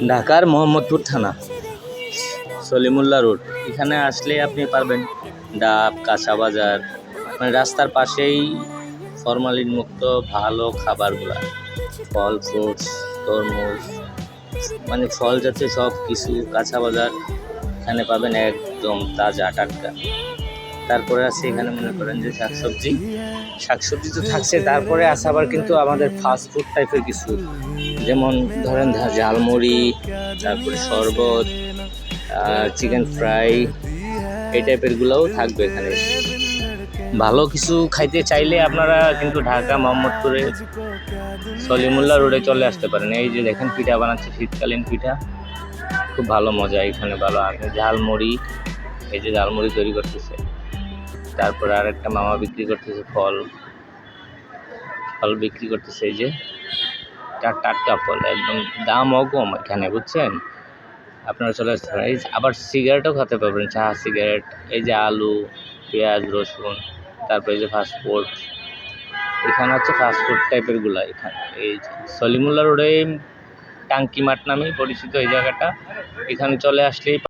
ঢাকার মোহাম্মদপুর থানা, সলিমুল্লাহ রোড। এখানে আসলে আপনি পারবেন ডাব, কাঁচা বাজার, মানে রাস্তার পাশেই ফরমালিন মুক্ত ভালো খাবারগুলা, ফল, ফ্রুটস, তরমুজ, মানে ফল জাতীয় সব কিছু, কাঁচা বাজার এখানে পাবেন একদম তাজা টাটকা। তারপরে আছে এখানে মনে করেন যে শাকসবজি তো থাকছে, তারপরে আছে আবার কিন্তু আমাদের ফাস্ট ফুড টাইপের কিছু, যেমন ধরেন ঝালমুড়ি, তারপরে শরবত, চিকেন ফ্রাই, এই টাইপের গুলোও থাকবে এখানে। ভালো কিছু খাইতে চাইলে আপনারা কিন্তু ঢাকা মোহাম্মদপুরে সলিমুল্লাহ রোডে চলে আসতে পারেন। এই যে দেখেন পিঠা বানাচ্ছে, শীতকালীন পিঠা, খুব ভালো মজা এখানে, ভালো আগে ঝালমুড়ি, এই যে ঝালমুড়ি তৈরি করতেছে। তারপরে আর একটা মামা বিক্রি করতেছে ফল বিক্রি করতেছে, এই যে টাটকা ফল, একদম দামও কম এখানে, বুঝছেন। আপনারা চলে আসতে পারেন। এই আবার সিগারেটও খেতে পারবেন, চা, সিগারেট, এই যে আলু, পেঁয়াজ, রসুন, তারপরে এই যে ফাস্টফুড, এখানে হচ্ছে ফাস্টফুড টাইপের গুলা এখানে। এই সলিমুল্লাহ রোডে টাঙ্কি মাঠ নামেই পরিচিত এই জায়গাটা, এখানে চলে আসলেই